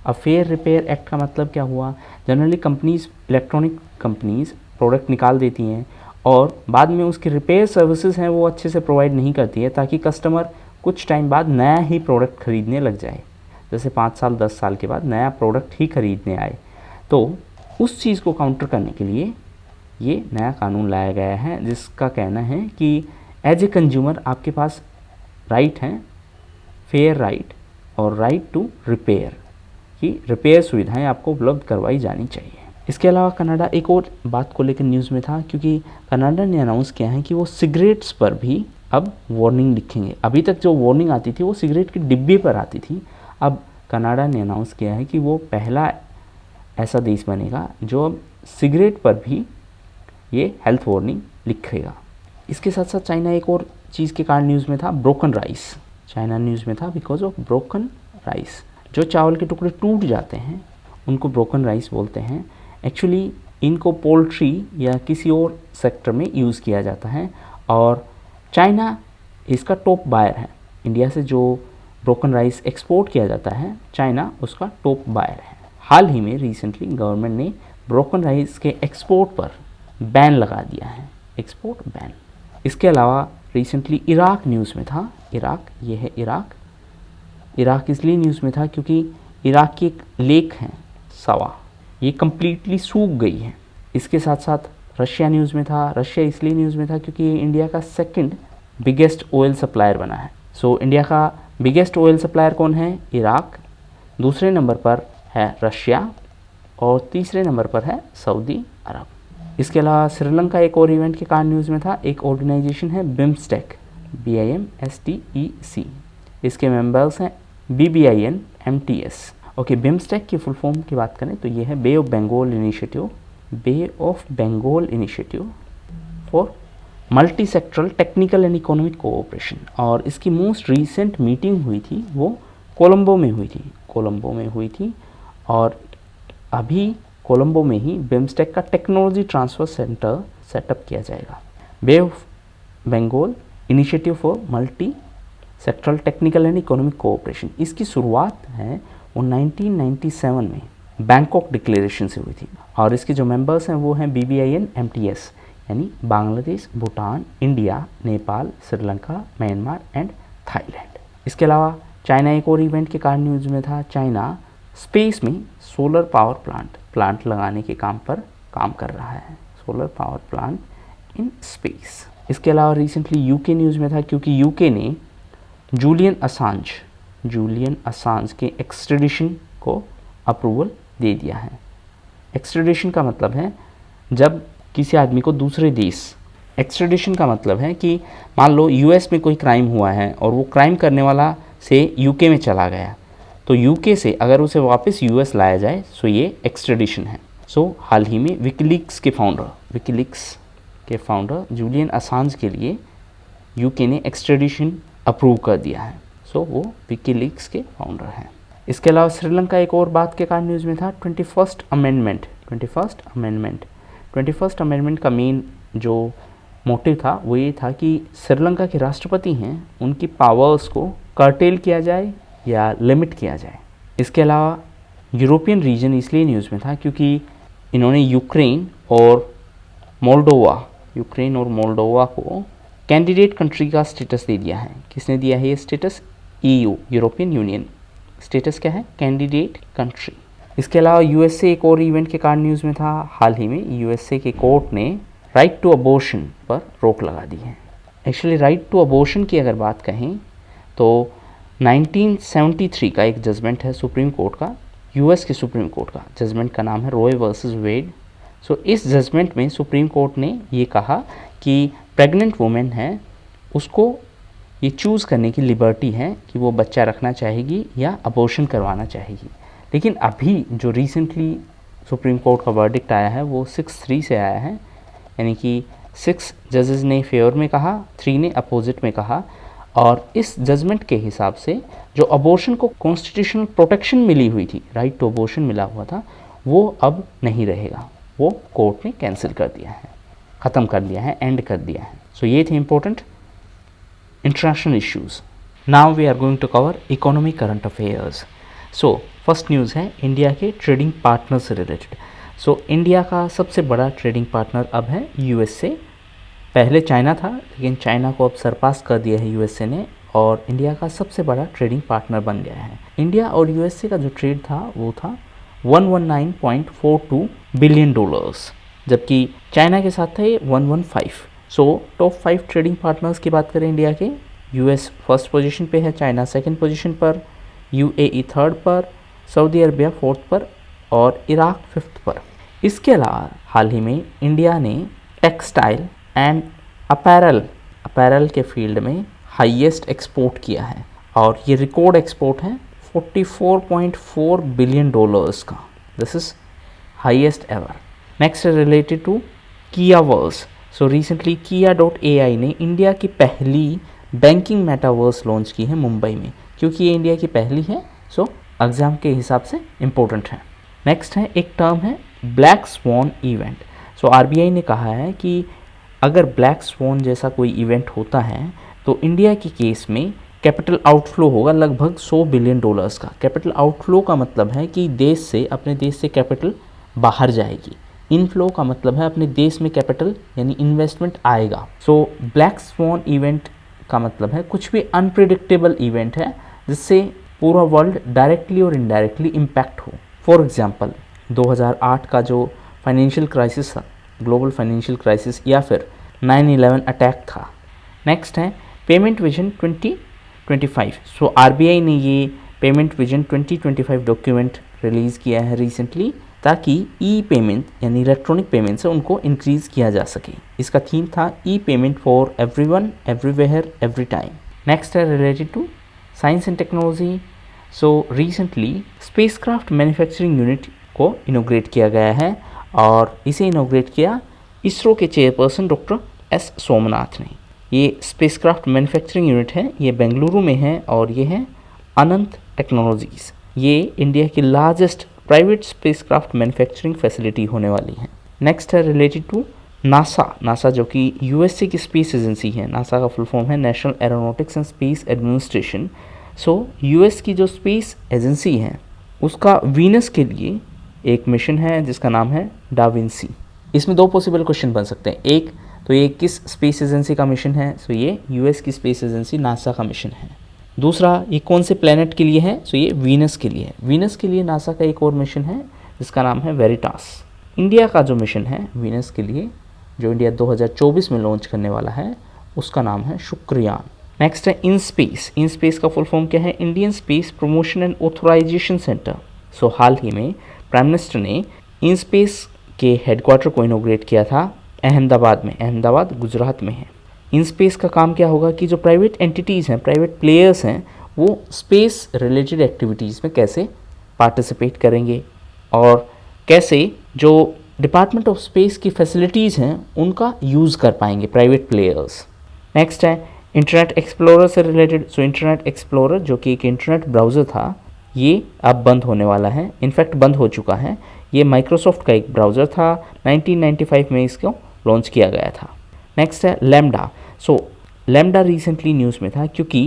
अब फेयर रिपेयर एक्ट का मतलब क्या हुआ, generally companies, electronic companies product निकाल देती हैं और बाद में उसकी रिपेयर सर्विसेज हैं वो अच्छे से प्रोवाइड नहीं करती है, ताकि कस्टमर कुछ टाइम बाद नया ही प्रोडक्ट खरीदने लग जाए, जैसे 5 साल 10 साल के बाद नया प्रोडक्ट ही खरीदने आए। तो उस चीज़ को काउंटर करने के लिए ये नया कानून लाया गया है, जिसका कहना है कि एज ए कंज्यूमर आपके पास राइट है, फेयर राइट और राइट टू रिपेयर, कि रिपेयर सुविधाएं आपको उपलब्ध करवाई जानी चाहिए। इसके अलावा कनाडा एक और बात को लेकर न्यूज़ में था, क्योंकि कनाडा ने अनाउंस किया है कि वो सिगरेट्स पर भी अब वार्निंग लिखेंगे। अभी तक जो वार्निंग आती थी वो सिगरेट के डिब्बे पर आती थी, अब कनाडा ने अनाउंस किया है कि वो पहला ऐसा देश बनेगा जो अब सिगरेट पर भी ये हेल्थ वार्निंग लिखेगा। इसके साथ साथ चाइना एक और चीज़ के कारण न्यूज़ में था, ब्रोकन राइस। चाइना न्यूज़ में था बिकॉज ऑफ ब्रोकन राइस। जो चावल के टुकड़े टूट जाते हैं उनको ब्रोकन राइस बोलते हैं। एक्चुअली इनको पोल्ट्री या किसी और सेक्टर में यूज़ किया जाता है और चाइना इसका टॉप बायर है। इंडिया से जो ब्रोकन राइस एक्सपोर्ट किया जाता है, चाइना उसका टॉप बायर है। हाल ही में रिसेंटली गवर्नमेंट ने ब्रोकन राइस के एक्सपोर्ट पर बैन लगा दिया है, एक्सपोर्ट बैन। इसके अलावा रिसेंटली इराक न्यूज़ में था। इराक, ये है इराक। इराक इसलिए न्यूज़ में था क्योंकि इराक की एक लेक है सवा, ये कम्प्लीटली सूख गई है। इसके साथ साथ रशिया न्यूज़ में था। रशिया इसलिए न्यूज़ में था क्योंकि ये इंडिया का सेकंड बिगेस्ट ऑयल सप्लायर बना है। सो इंडिया का बिगेस्ट ऑयल सप्लायर कौन है? इराक। दूसरे नंबर पर है रशिया और तीसरे नंबर पर है सऊदी अरब। इसके अलावा श्रीलंका एक और इवेंट के कारण न्यूज़ में था। एक ऑर्गेनाइजेशन है बिम्स्टेक, BIMSTEC। इसके मेंबर्स हैं BBIN MTS। ओके, बिम्स्टेक की फुल फॉर्म की बात करें तो ये है बे of Bengal initiative, bay of Bengal Initiative for Multi Sectoral Technical and Economic cooperation. और इसकी मोस्ट रीसेंट मीटिंग हुई थी वो कोलंबो में हुई थी और अभी कोलंबो में ही बिम्स्टेक का टेक्नोलॉजी ट्रांसफर सेंटर सेटअप किया जाएगा। Bay of Bengal Initiative for Multi Sectoral Technical and Economic Cooperation, इसकी शुरुआत है वो 1997 में बैंकॉक डिक्लेरेशन से हुई थी और इसके जो मेंबर्स हैं वो हैं BBIN MTS, यानी Bangladesh, Bhutan, India, Nepal, Sri Lanka, Myanmar and Thailand. इसके अलावा चाइना एक और इवेंट के कारण न्यूज़ में था। चाइना स्पेस में सोलर पावर प्लांट लगाने के काम पर काम कर रहा है, solar power plant in space. इसके अलावा रिसेंटली यूके न्यूज़ में था क्योंकि यूके ने जूलियन असांज के एक्सट्रेडिशन को अप्रूवल दे दिया है। एक्सट्रेडिशन का मतलब है जब किसी आदमी को दूसरे देश, एक्सट्रेडिशन का मतलब है कि मान लो US में कोई क्राइम हुआ है और वो क्राइम करने वाला से UK में चला गया, तो UK से अगर उसे वापस US लाया जाए सो ये एक्सट्रेडिशन है। सो हाल ही में विकीलीक्स के फाउंडर जूलियन असांज के लिए UK ने एक्सट्रेडिशन अप्रूव कर दिया है। सो वो विकीलीक्स के फाउंडर हैं। इसके अलावा श्रीलंका एक और बात के कारण न्यूज़ में था, 21st अमेंडमेंट का मेन जो मोटिव था वो ये था कि श्रीलंका के राष्ट्रपति हैं उनकी पावर्स को कर्टेल किया जाए या लिमिट किया जाए। इसके अलावा यूरोपियन रीजन इसलिए न्यूज़ में था क्योंकि इन्होंने यूक्रेन और मोल्डोवा को कैंडिडेट कंट्री का स्टेटस दे दिया है। किसने दिया है ये status? EU, European union. Status क्या है? Candidate country. इसके अलावा USA एक और इवेंट के कारण न्यूज़ में था। हाल ही में USA के कोर्ट ने राइट टू अबॉर्शन पर रोक लगा दी है। एक्चुअली राइट टू अबॉर्शन की अगर बात कहें तो 1973 का एक जजमेंट है सुप्रीम कोर्ट का, US के सुप्रीम कोर्ट का। जजमेंट का नाम है रॉय वर्सेस वेड। सो इस जजमेंट में सुप्रीम कोर्ट ने ये कहा कि प्रेग्नेंट वुमेन है उसको ये चूज़ करने की लिबर्टी है कि वो बच्चा रखना चाहेगी या अबॉर्शन करवाना चाहेगी। लेकिन अभी जो रिसेंटली सुप्रीम कोर्ट का वर्डिक्ट आया है वो 6-3 से आया है, यानी कि 6 जजेस ने फेवर में कहा, 3 ने अपोजिट में कहा। और इस जजमेंट के हिसाब से जो अबॉर्शन को कॉन्स्टिट्यूशनल प्रोटेक्शन मिली हुई थी, राइट टू अबॉर्शन मिला हुआ था, वो अब नहीं रहेगा, वो कोर्ट ने कैंसिल कर दिया है, ख़त्म कर दिया है, एंड कर दिया है। सो ये थे important international issues. Now we are going to cover economic current affairs. So first news है इंडिया के ट्रेडिंग पार्टनर से रिलेटेड। सो इंडिया का सबसे बड़ा ट्रेडिंग पार्टनर अब है यूएसए। पहले चाइना था, लेकिन चाइना को अब सरपास कर दिया है यूएसए ने, और इंडिया का सबसे बड़ा ट्रेडिंग पार्टनर बन गया है। इंडिया और यूएसए का जो ट्रेड था वो था $119.42 बिलियन, जबकि चाइना के साथ थे 115। सो टॉप 5 ट्रेडिंग पार्टनर्स की बात करें इंडिया के, यूएस फर्स्ट पोजीशन पे है, चाइना सेकंड पोजीशन पर, यूएई थर्ड पर, सऊदी अरबिया फोर्थ पर और इराक फिफ्थ पर। इसके अलावा हाल ही में इंडिया ने टेक्सटाइल एंड अपैरल के फील्ड में हाईएस्ट एक्सपोर्ट किया है, और ये रिकॉर्ड एक्सपोर्ट है $44.4 बिलियन का। This is highest ever. Next है related to Kiaverse. So recently Kia.ai ने इंडिया की पहली बैंकिंग मेटावर्स लॉन्च की है मुंबई में। क्योंकि ये इंडिया की पहली है, सो एग्ज़ाम के हिसाब से इम्पोर्टेंट है। नेक्स्ट है एक टर्म है black sworn event. So RBI ने कहा है कि अगर ब्लैक स्वॉन जैसा कोई इवेंट होता है तो इंडिया के केस में कैपिटल आउटफ्लो होगा लगभग $100 बिलियन का। कैपिटल आउटफ्लो का मतलब है कि देश से, अपने देश से कैपिटल बाहर जाएगी। इनफ्लो का मतलब है अपने देश में कैपिटल यानी इन्वेस्टमेंट आएगा। सो ब्लैक स्वॉन इवेंट का मतलब है कुछ भी अनप्रिडिक्टेबल इवेंट है जिससे पूरा वर्ल्ड डायरेक्टली और इनडायरेक्टली इम्पैक्ट हो। फॉर एग्जांपल 2008 का जो फाइनेंशियल क्राइसिस था, ग्लोबल फाइनेंशियल क्राइसिस, या फिर 9/11 अटैक था। नेक्स्ट है पेमेंट विजन 2025। सो आरबीआई ने ये पेमेंट विजन 2025 डॉक्यूमेंट रिलीज़ किया है रिसेंटली, ताकि ई पेमेंट यानी इलेक्ट्रॉनिक पेमेंट से उनको इंक्रीज़ किया जा सके। इसका थीम था e payment for everyone, everywhere, every time. Next है related to science and technology. So recently spacecraft manufacturing unit को इनोग्रेट किया गया है, और इसे इनोग्रेट किया इसरो के चेयरपर्सन डॉक्टर एस सोमनाथ ने। ये स्पेसक्राफ्ट मैन्युफैक्चरिंग यूनिट है, ये बेंगलुरु में है, और ये है अनंत टेक्नोलॉजीज़। ये इंडिया की largest private spacecraft manufacturing facility होने वाली है। नेक्स्ट है रिलेटेड टू नासा जो कि यूएसए की स्पेस एजेंसी है। नासा का फुल फॉर्म है national aeronautics and space administration. So US की जो स्पेस एजेंसी है उसका वीनस के लिए एक मिशन है जिसका नाम है डाविंसी। इसमें 2 पॉसिबल क्वेश्चन बन सकते हैं। एक तो ये किस स्पेस एजेंसी का मिशन है, सो ये यूएस की स्पेस एजेंसी नासा का मिशन है। दूसरा, ये कौन से प्लैनेट के लिए है, सो ये वीनस के लिए है। वीनस के लिए नासा का एक और मिशन है जिसका नाम है वेरिटास। इंडिया का जो मिशन है वीनस के लिए, जो इंडिया 2024 में लॉन्च करने वाला है, उसका नाम है शुक्रयान। नेक्स्ट है इन स्पेस का फुल फॉर्म क्या है, Indian Space Promotion and Authorization Centre. So हाल ही में प्राइम मिनिस्टर ने इन स्पेस के हेडक्वार्टर को इनोग्रेट किया था अहमदाबाद में। अहमदाबाद गुजरात में है। इन स्पेस का काम क्या होगा कि जो प्राइवेट एंटिटीज़ हैं, प्राइवेट प्लेयर्स हैं, वो स्पेस रिलेटेड एक्टिविटीज़ में कैसे पार्टिसिपेट करेंगे और कैसे जो डिपार्टमेंट ऑफ स्पेस की फैसिलिटीज़ हैं उनका यूज़ कर पाएंगे प्राइवेट प्लेयर्स। नेक्स्ट है इंटरनेट एक्सप्लोरर से रिलेटेड। सो इंटरनेट एक्सप्लोरर जो कि एक इंटरनेट ब्राउज़र था, ये अब बंद होने वाला है। इनफैक्ट बंद हो चुका है। ये माइक्रोसॉफ्ट का एक ब्राउज़र था, 1995 में इसको लॉन्च किया गया था। नेक्स्ट है लैम्डा। सो लैम्डा रिसेंटली न्यूज़ में था क्योंकि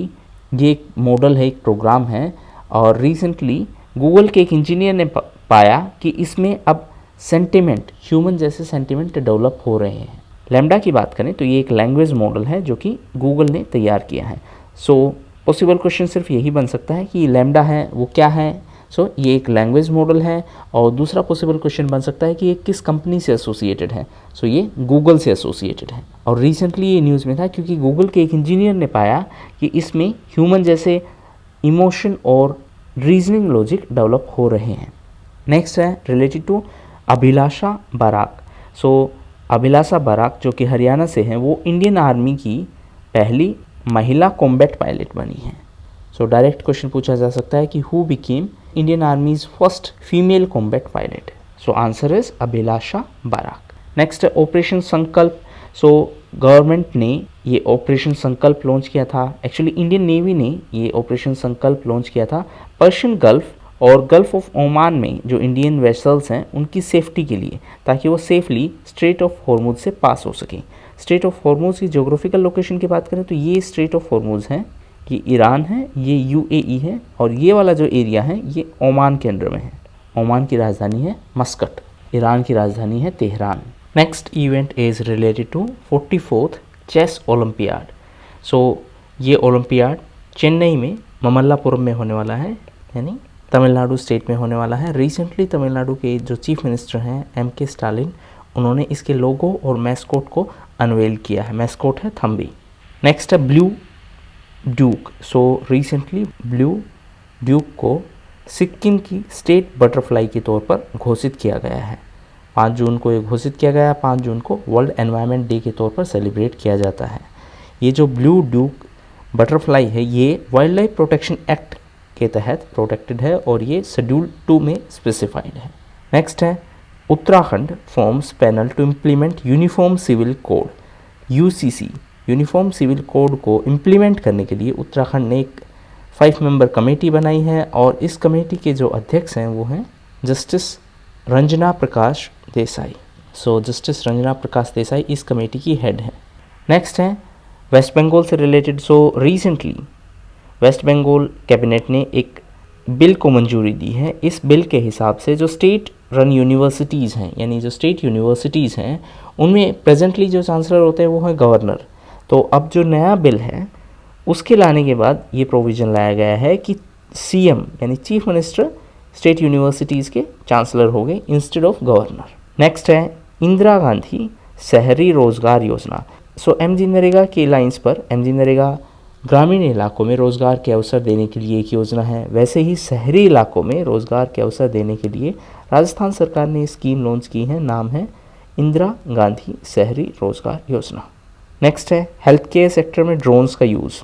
ये एक मॉडल है, एक प्रोग्राम है, और रिसेंटली गूगल के एक इंजीनियर ने पाया कि इसमें अब सेंटिमेंट, ह्यूमन जैसे सेंटिमेंट डेवलप हो रहे हैं। लैम्डा की बात करें तो ये एक लैंग्वेज मॉडल है जो कि गूगल ने तैयार किया है। सो पॉसिबल क्वेश्चन सिर्फ यही बन सकता है कि लैम्डा है वो क्या है। सो ये एक लैंग्वेज मॉडल है, और दूसरा पॉसिबल क्वेश्चन बन सकता है कि ये किस कंपनी से एसोसिएटेड है। सो ये गूगल से एसोसिएटेड है, और रिसेंटली ये न्यूज़ में था क्योंकि गूगल के एक इंजीनियर ने पाया कि इसमें ह्यूमन जैसे इमोशन और रीजनिंग लॉजिक डेवलप हो रहे हैं। नेक्स्ट है related to Abhilasha Barak. So Abhilasha Barak जो कि हरियाणा से हैं, वो इंडियन आर्मी की पहली महिला कॉम्बैट पायलट बनी है। सो डायरेक्ट क्वेश्चन पूछा जा सकता है कि who became Indian army's first female combat pilot. So answer is Abhilasha Barak. Next है ऑपरेशन संकल्प। सो गवर्नमेंट ने ये ऑपरेशन संकल्प लॉन्च किया था, एक्चुअली इंडियन नेवी ने ये ऑपरेशन संकल्प लॉन्च किया था पर्शियन गल्फ और गल्फ ऑफ ओमान में जो इंडियन वेसल्स हैं उनकी सेफ्टी के लिए, ताकि वो सेफली स्ट्रेट ऑफ हॉर्मुज से पास हो सकें। स्ट्रेट ऑफ हॉर्मुज की ज्योग्राफिकल लोकेशन की बात करें तो ये स्ट्रेट ऑफ हॉर्मुज हैं, ये ईरान है, ये यूएई है, और ये वाला जो एरिया है ये ओमान के अंडर में है। ओमान की राजधानी है मस्कट, ईरान की राजधानी है Tehran. Next event is related to 44th chess Olympiad. So ये ओलंपियाड चेन्नई में ममल्लापुरम में होने वाला है, यानी तमिलनाडु स्टेट में होने वाला है। रिसेंटली तमिलनाडु के जो चीफ मिनिस्टर हैं एमके स्टालिन, उन्होंने इसके लोगो और मैस्कोट को अनवेल किया है। मैस्कोट है थम्बी। नेक्स्ट है blue Duke. So recently blue Duke को सिक्किम की स्टेट बटरफ्लाई के तौर पर घोषित किया गया है। 5 जून को ये घोषित किया गया है। 5 जून को वर्ल्ड एनवायरनमेंट डे के तौर पर सेलिब्रेट किया जाता है। ये जो ब्लू ड्यूक बटरफ्लाई है ये वाइल्ड लाइफ प्रोटेक्शन एक्ट के तहत प्रोटेक्टेड है और ये शेड्यूल 2 में स्पेसिफाइड है। नेक्स्ट है Uttarakhand forms panel to implement uniform civil code UCC. Uniform civil code को इम्प्लीमेंट करने के लिए उत्तराखंड ने एक 5 मेंबर कमेटी बनाई है और इस कमेटी के जो अध्यक्ष हैं वो हैं जस्टिस रंजना प्रकाश देसाई। सो जस्टिस रंजना प्रकाश देसाई इस कमेटी की हेड है। नेक्स्ट है वेस्ट बंगाल से related. So recently West Bengal cabinet ने एक बिल को मंजूरी दी है। इस बिल के हिसाब से जो स्टेट रन यूनिवर्सिटीज़ हैं, यानी जो स्टेट यूनिवर्सिटीज़ हैं, उनमें प्रेजेंटली जो चांसलर होते हैं वो है गवर्नर। तो अब जो नया बिल है उसके लाने के बाद ये प्रोविज़न लाया गया है कि सीएम यानी चीफ मिनिस्टर स्टेट यूनिवर्सिटीज़ के चांसलर हो गए इंस्टेड ऑफ गवर्नर। नेक्स्ट है इंदिरा गांधी शहरी रोजगार योजना। सो एमजी नरेगा के लाइंस पर एमजी नरेगा ग्रामीण इलाकों में रोज़गार के अवसर देने के लिए एक योजना है, वैसे ही शहरी इलाकों में रोज़गार के अवसर देने के लिए राजस्थान सरकार ने स्कीम लॉन्च की है। नाम है इंदिरा गांधी शहरी रोज़गार योजना। नेक्स्ट है हेल्थ केयर सेक्टर में ड्रोन्स का use.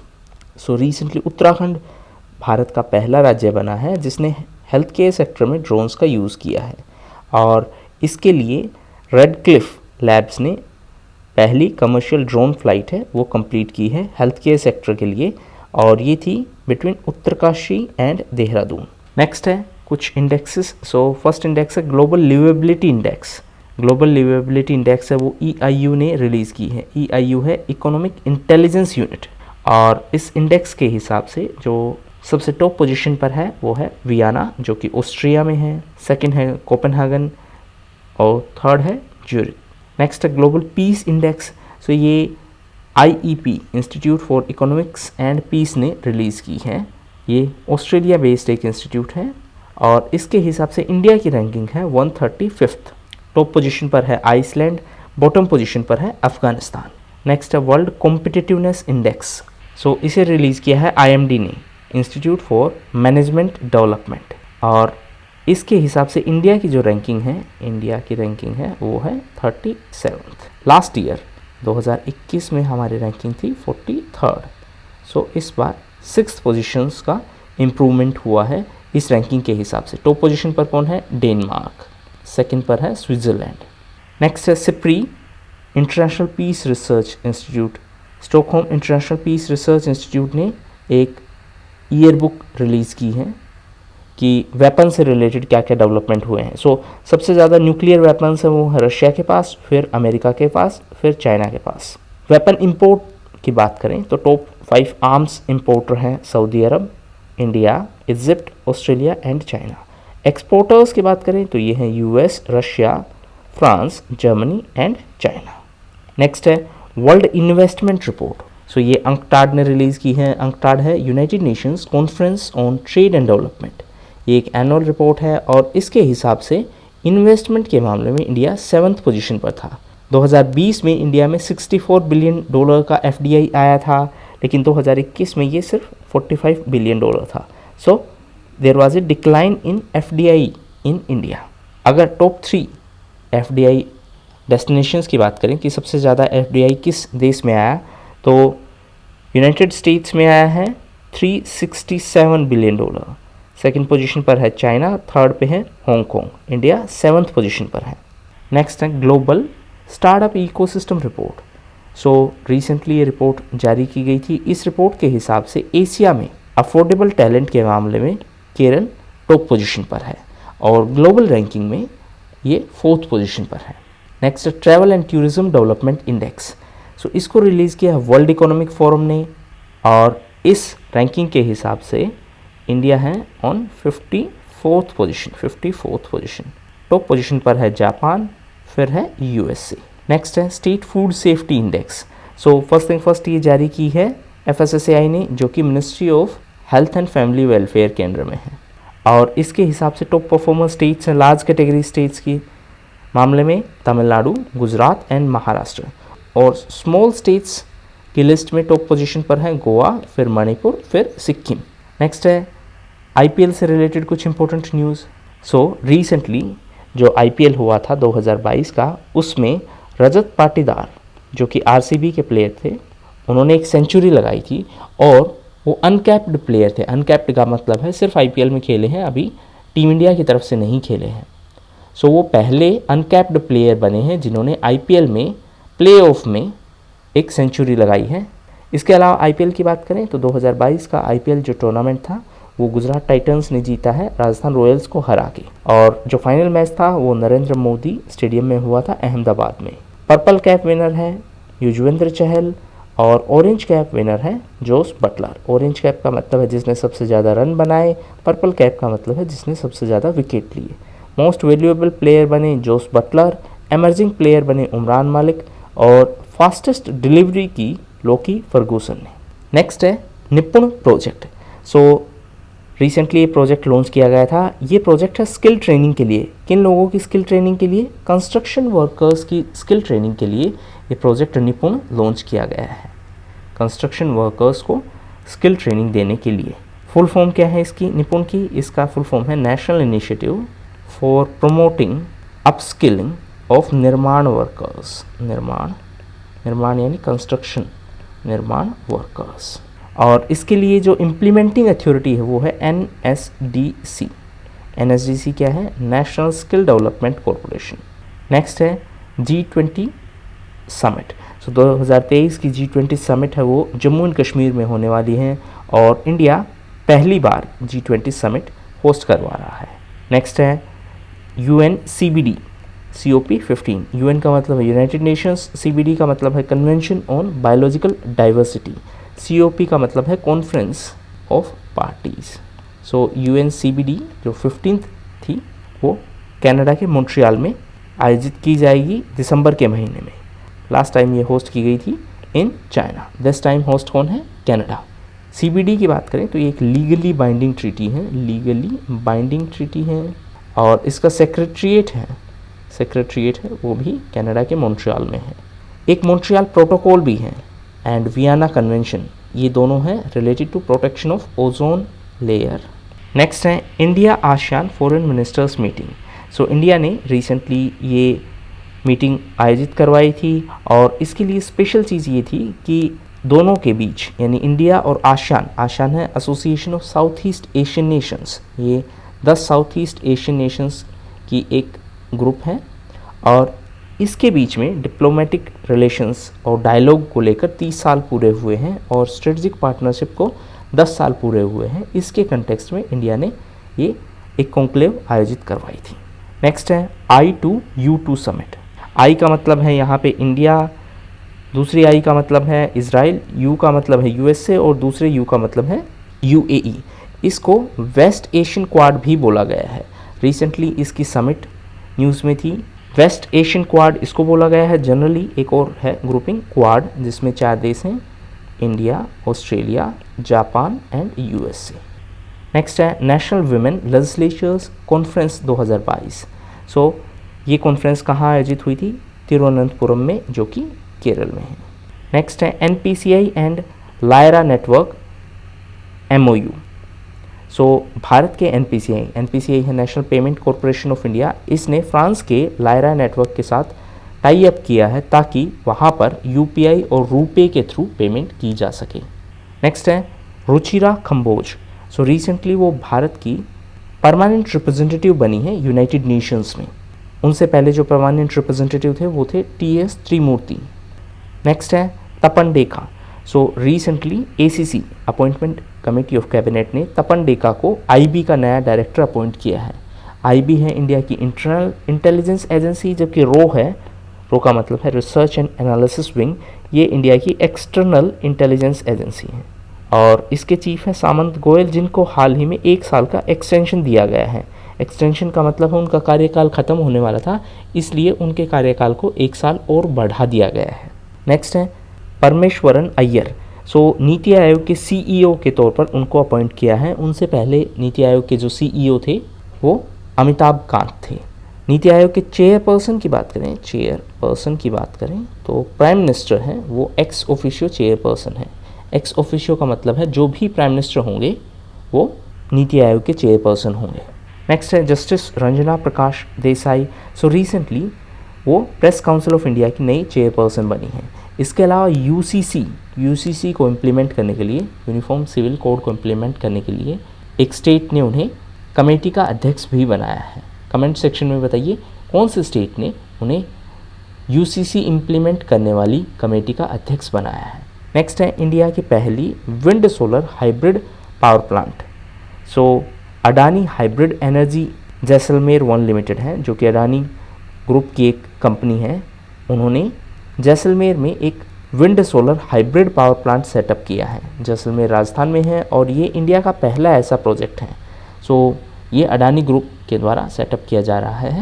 So recently Uttarakhand Bharat का पहला राज्य बना है जिसने हेल्थ केयर सेक्टर में ड्रोन्स का यूज़ किया है और इसके लिए रेड क्लिफ लैब्स ने पहली कमर्शियल ड्रोन फ्लाइट है वो कंप्लीट की है हेल्थ केयर सेक्टर के लिए, और ये थी between Uttarkashi and Dehradun. Next है कुछ इंडेक्सेस। सो फर्स्ट इंडेक्स है global liveability index. Global liveability index है वो EIU ने रिलीज़ की है। EIU है इकोनॉमिक इंटेलिजेंस यूनिट, और इस इंडेक्स के हिसाब से जो सबसे टॉप पोजीशन पर है वो है वियना जो कि ऑस्ट्रिया में है, सेकंड है कोपेनहेगन और थर्ड है ज्यूरिख। नेक्स्ट है ग्लोबल पीस इंडेक्स। सो ये IEP institute for economics and peace ने रिलीज़ की है। ये ऑस्ट्रेलिया बेस्ड एक इंस्टीट्यूट है और इसके हिसाब से इंडिया की रैंकिंग है 135th। टॉप पोजीशन पर है आइसलैंड, बॉटम पोजीशन पर है अफगानिस्तान। नेक्स्ट है वर्ल्ड कॉम्पिटिटिवनेस इंडेक्स। सो इसे रिलीज़ किया है IMD ने, इंस्टीट्यूट फॉर मैनेजमेंट डेवलपमेंट, और इसके हिसाब से इंडिया की जो रैंकिंग है, इंडिया की रैंकिंग है वो है 37th। लास्ट ईयर 2021 में हमारी रैंकिंग थी 43rd। सो इस बार 6th पोजीशंस का इम्प्रूवमेंट हुआ है इस रैंकिंग के हिसाब से। टॉप पोजीशन पर कौन है? डेनमार्क, सेकंड पर है स्विट्ज़रलैंड। नेक्स्ट है SIPRI international peace research institute. Stockholm international peace research institute ने एक ईयर बुक रिलीज़ की है कि वेपन से रिलेटेड क्या क्या डेवलपमेंट हुए हैं। सो सबसे ज़्यादा न्यूक्लियर वेपन्स हैं वो है रशिया के पास, फिर अमेरिका के पास, फिर चाइना के पास। वेपन इंपोर्ट की बात करें तो टॉप 5 आर्म्स इंपोर्टर हैं Saudi Arab, India, Egypt, Australia and China. Exporters की बात करें तो ये हैं US, Russia, France, Germany and China. Next है वर्ल्ड इन्वेस्टमेंट रिपोर्ट। सो ये अंकटाड ने रिलीज़ की है। अंकटाड है United Nations conference on trade and development. ये एक एनुअल रिपोर्ट है और इसके हिसाब से इन्वेस्टमेंट के मामले में इंडिया 7th पोजीशन पर था। 2020 में इंडिया में $64 बिलियन का FDI आया था, लेकिन 2021 में ये सिर्फ $45 बिलियन था। So there was a decline in FDI in India. अगर टॉप 3 FDI डेस्टिनेशंस की बात करें कि सबसे ज़्यादा FDI किस देश में आया, तो यूनाइटेड स्टेट्स में आया है $367 बिलियन, सेकंड पोजीशन पर है चाइना, थर्ड पे है हांगकांग, इंडिया 7th पोजीशन पर है। नेक्स्ट है global startup ecosystem report. So recently ये रिपोर्ट जारी की गई थी। इस रिपोर्ट के हिसाब से एशिया में अफोर्डेबल टैलेंट के मामले में केरल टॉप पोजीशन पर है और ग्लोबल रैंकिंग में ये 4th पोजीशन पर है। Next travel and tourism development index. So इसको रिलीज़ किया है वर्ल्ड इकोनॉमिक फोरम ने और इस रैंकिंग के हिसाब से इंडिया है on 54th position. Top position पर है जापान, फिर है यूएसए। नेक्स्ट है state food safety index. So first thing first ये जारी की है एफएसएसएआई ने, जो कि ministry of health and family welfare के अंडर में है और इसके हिसाब से टॉप परफॉर्मर स्टेट्स हैं लार्ज कैटेगरी स्टेट्स की मामले में तमिलनाडु, गुजरात एंड महाराष्ट्र, और स्मॉल स्टेट्स की लिस्ट में टॉप पोजीशन पर है गोवा, फिर मणिपुर, फिर सिक्किम। नेक्स्ट है आईपीएल से रिलेटेड कुछ इंपॉर्टेंट न्यूज़। सो रिसेंटली जो आईपीएल हुआ था 2022 का, उसमें रजत पाटीदार जो कि आरसीबी के प्लेयर थे, उन्होंने एक सेंचुरी लगाई थी और वो अनकैप्ड प्लेयर थे। अनकैप्ड का मतलब है सिर्फ आईपीएल में खेले हैं, अभी टीम इंडिया की तरफ से नहीं खेले हैं। सो वो पहले अनकैप्ड प्लेयर बने हैं जिन्होंने आईपीएल में प्लेऑफ में एक सेंचुरी लगाई है। इसके अलावा आईपीएल की बात करें तो 2022 का आईपीएल जो टूर्नामेंट था वो गुजरात टाइटन्स ने जीता है राजस्थान रॉयल्स को हरा के, और जो फाइनल मैच था वो नरेंद्र मोदी स्टेडियम में हुआ था अहमदाबाद में। पर्पल कैप विनर है युजवेंद्र चहल और ऑरेंज कैप विनर है जोस बटलर। ऑरेंज कैप का मतलब है जिसने सबसे ज़्यादा रन बनाए, पर्पल कैप का मतलब है जिसने सबसे ज़्यादा विकेट लिए। मोस्ट वैल्यूएबल प्लेयर बने जोस बटलर, एमर्जिंग प्लेयर बने उमरान मलिक और फास्टेस्ट डिलीवरी की लोकी फर्गूसन ने। नेक्स्ट है निपुण प्रोजेक्ट। सो रिसेंटली ये प्रोजेक्ट लॉन्च किया गया था। ये प्रोजेक्ट है स्किल ट्रेनिंग के लिए। किन लोगों की स्किल ट्रेनिंग के लिए? कंस्ट्रक्शन वर्कर्स की स्किल ट्रेनिंग के लिए ये प्रोजेक्ट निपुण लॉन्च किया गया है। कंस्ट्रक्शन वर्कर्स को स्किल ट्रेनिंग देने के लिए। फुल फॉर्म क्या है इसकी निपुण की? इसका फुल फॉर्म है national initiative for promoting upskilling of निर्माण वर्कर्स। निर्माण यानी कंस्ट्रक्शन, निर्माण वर्कर्स। और इसके लिए जो इम्प्लीमेंटिंग अथॉरिटी है वो है एनएसडीसी। एनएसडीसी क्या है? National skill development corporation. Next है G20 समिट। सो 2023 की G20 समिट है वो जम्मू एंड कश्मीर में होने वाली है और इंडिया पहली बार G20 समिट होस्ट करवा रहा है। नेक्स्ट है UN CBD COP15। UN का मतलब है यूनाइटेड नेशंस, CBD का मतलब है convention on biological diversity, COP का मतलब है conference of parties. So UN CBD जो 15th थी वो कनाडा के मॉन्ट्रियल में आयोजित की जाएगी दिसंबर के महीने में। लास्ट टाइम ये होस्ट की गई थी in China, this time host कौन है? कनाडा। CBD की बात करें तो ये एक लीगली बाइंडिंग ट्रीटी है, और इसका सेक्रेटरीट है वो भी कनाडा के मॉन्ट्रियल में है। एक मॉन्ट्रियल प्रोटोकॉल भी है एंड वियना कन्वेंशन, ये दोनों हैं related to protection of ozone layer. Next है India ASEAN foreign ministers meeting. So India ने रिसेंटली ये मीटिंग आयोजित करवाई थी और इसके लिए स्पेशल चीज़ ये थी कि दोनों के बीच यानी इंडिया और आसियान है association of south east Asian Nations, ये 10 साउथ ईस्ट एशियन नेशंस की एक ग्रुप है और इसके बीच में डिप्लोमेटिक रिलेशंस और डायलॉग को लेकर 30 साल पूरे हुए हैं और स्ट्रेटजिक पार्टनरशिप को 10 साल पूरे हुए हैं। इसके कंटेक्स्ट में इंडिया ने ये एक कॉन्क्लेव आयोजित करवाई थी। नेक्स्ट है I2U2 समिट। I का मतलब है यहाँ पे इंडिया, दूसरी I का मतलब है इजराइल, U का मतलब है USA और दूसरे U का मतलब है UAE। इसको वेस्ट एशियन क्वाड भी बोला गया है। रिसेंटली इसकी समिट न्यूज़ में थी। वेस्ट एशियन क्वाड इसको बोला गया है। जनरली एक और है ग्रुपिंग क्वाड जिसमें 4 देश हैं, India, Australia, Japan and USA। Next है नेशनल वुमेन लेजिस्लेचर्स कॉन्फ्रेंस 2022। सो ये कॉन्फ्रेंस कहाँ आयोजित हुई थी? तिरुवनंतपुरम में, जो कि केरल में है। नेक्स्ट है NPCI and Lyra network MOU। सो भारत के NPCI है national payment corporation of India, इसने फ्रांस के लायरा नेटवर्क के साथ टाई अप किया है ताकि वहाँ पर UPI और रुपे के थ्रू पेमेंट की जा सके। नेक्स्ट है रुचिरा कंबोज। सो रिसेंटली वो भारत की परमानेंट रिप्रेजेंटेटिव बनी है यूनाइटेड नेशंस में। उनसे पहले जो परमानेंट रिप्रेजेंटेटिव थे वो थे टी.एस. त्रिमूर्ति। नेक्स्ट है Tapan Deka. So recently ACC appointment committee of cabinet ने तपन डेका को IB का नया डायरेक्टर अपॉइंट किया है। IB है इंडिया की इंटरनल इंटेलिजेंस एजेंसी, जबकि रो का मतलब है रिसर्च एंड एनालिसिस विंग, ये इंडिया की एक्सटर्नल इंटेलिजेंस एजेंसी है। और इसके चीफ हैं सामंत गोयल, जिनको हाल ही में 1 साल का एक्सटेंशन दिया गया है। एक्सटेंशन का मतलब है उनका कार्यकाल खत्म होने वाला था, इसलिए उनके कार्यकाल को 1 साल और बढ़ा दिया गया है। नेक्स्ट है परमेश्वरन अय्यर। सो नीति आयोग के CEO के तौर पर उनको अपॉइंट किया है। उनसे पहले नीति आयोग के जो CEO थे वो अमिताभ कांत थे। नीति आयोग के चेयरपर्सन की बात करें तो प्राइम मिनिस्टर हैं, वो एक्स ऑफिशियो चेयरपर्सन है। एक्स ऑफिशियो का मतलब है जो भी प्राइम मिनिस्टर होंगे वो नीति आयोग के चेयरपर्सन होंगे। नेक्स्ट है justice Ranjana Prakash Desai. So recently वो प्रेस काउंसिल ऑफ इंडिया की नई चेयरपर्सन बनी है। इसके अलावा यूसीसी को इम्प्लीमेंट करने के लिए, यूनिफॉर्म सिविल कोड को इम्प्लीमेंट करने के लिए एक स्टेट ने उन्हें कमेटी का अध्यक्ष भी बनाया है। कमेंट सेक्शन में बताइए कौन से स्टेट ने उन्हें यूसीसी इम्प्लीमेंट करने वाली कमेटी का अध्यक्ष बनाया है। नेक्स्ट है इंडिया की पहली wind solar hybrid power plant. So Adani hybrid energy Jaisalmer 1 limited है, जो कि अडानी ग्रुप की एक कंपनी है। उन्होंने जैसलमेर में एक wind solar hybrid power plant setup किया है। जैसलमेर राजस्थान में है और ये इंडिया का पहला ऐसा प्रोजेक्ट है। सो ये अडानी ग्रुप के द्वारा सेटअप किया जा रहा है।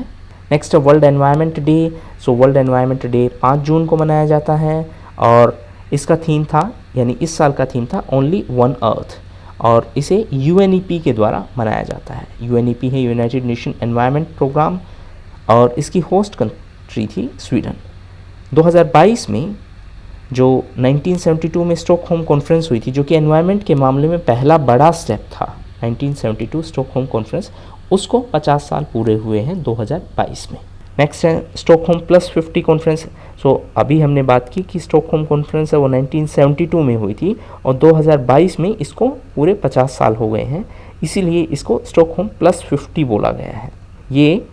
Next world environment day. So world environment day 5 जून को मनाया जाता है और इसका थीम था, यानी इस साल का थीम था ओनली वन अर्थ, और इसे UNEP के द्वारा मनाया जाता है। UNEP है यूनाइटेड नेशन एनवायरनमेंट प्रोग्राम और इसकी होस्ट कंट्री थी स्वीडन। 2022 में जो 1972 में स्टॉकहोम कॉन्फ्रेंस हुई थी, जो कि एनवायरनमेंट के मामले में पहला बड़ा स्टेप था, 1972 स्टॉकहोम कॉन्फ्रेंस, उसको 50 साल पूरे हुए हैं 2022 में। नेक्स्ट है स्टॉकहोम +50 कॉन्फ्रेंस। सो अभी हमने बात की कि स्टॉकहोम कॉन्फ्रेंस है वो 1972 में हुई थी और 2022 में इसको पूरे 50 साल हो गए हैं, इसीलिए इसको स्टॉकहोम +50 बोला गया है। ये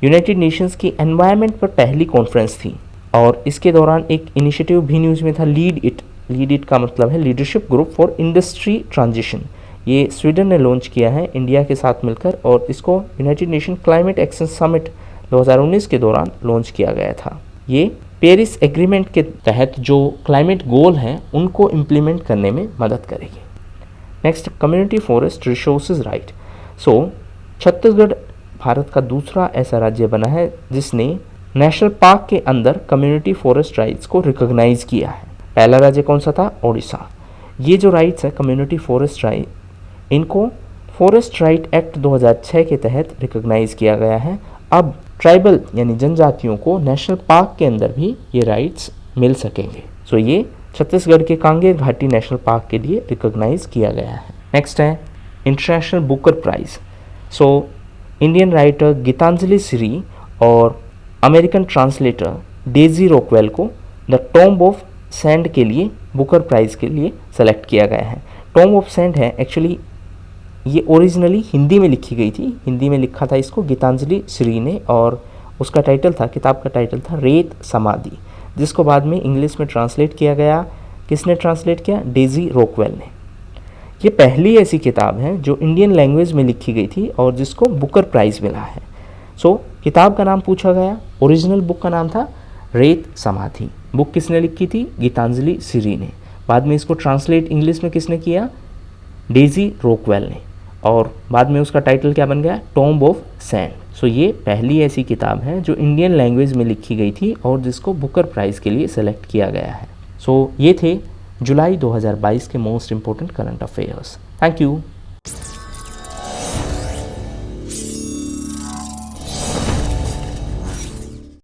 यूनाइटेड नेशंस की एनवायरनमेंट पर पहली कॉन्फ्रेंस थी और इसके दौरान एक इनिशिएटिव भी न्यूज़ में था, लीड इट का मतलब है leadership group for industry transition. ये स्वीडन ने लॉन्च किया है इंडिया के साथ मिलकर और इसको United nation climate action summit 2019 के दौरान लॉन्च किया गया था। ये पेरिस एग्रीमेंट के तहत जो क्लाइमेट गोल हैं उनको इम्प्लीमेंट करने में मदद करेगी। Next community forest resources right. So Chhattisgarh Bharat का दूसरा ऐसा राज्य बना है जिसने नेशनल पार्क के अंदर कम्युनिटी फॉरेस्ट राइट्स को रिकॉग्नाइज किया है। पहला राज्य कौन सा था? ओडिशा। ये जो राइट्स है कम्युनिटी फॉरेस्ट राइट, इनको फॉरेस्ट राइट एक्ट 2006 के तहत रिकॉग्नाइज किया गया है। अब ट्राइबल यानी जनजातियों को नेशनल पार्क के अंदर भी ये राइट्स मिल सकेंगे। सो ये छत्तीसगढ़ के कांगेर घाटी नेशनल पार्क के लिए रिकॉग्नाइज किया गया है। नेक्स्ट है international Booker prize. So Indian writer Geetanjali Shree और अमेरिकन ट्रांसलेटर डेजी रॉकवेल को द टॉम्ब ऑफ सैंड के लिए बुकर प्राइज़ के लिए सेलेक्ट किया गया है। टॉम्ब ऑफ सैंड है एक्चुअली ये ओरिजिनली हिंदी में लिखी गई थी, हिंदी में लिखा था इसको गीतांजलि श्री ने और उसका टाइटल था, किताब का टाइटल था रेत समाधि, जिसको बाद में इंग्लिश में ट्रांसलेट किया गया। किसने ट्रांसलेट किया? डेजी रॉकवेल ने। ये पहली ऐसी किताब है जो इंडियन लैंग्वेज में लिखी गई थी और जिसको बुकर प्राइज़ मिला है। सो किताब का नाम पूछा गया, ओरिजिनल बुक का नाम था रेत समाधि। बुक किसने लिखी थी? गीतांजलि श्री ने। बाद में इसको ट्रांसलेट इंग्लिश में किसने किया? डेजी रॉकवेल ने। और बाद में उसका टाइटल क्या बन गया? Tomb of sand. सो ये पहली ऐसी किताब है जो इंडियन लैंग्वेज में लिखी गई थी और जिसको बुकर प्राइज़ के लिए सेलेक्ट किया गया है। सो ये थे जुलाई 2022 के most important current affairs. Thank you.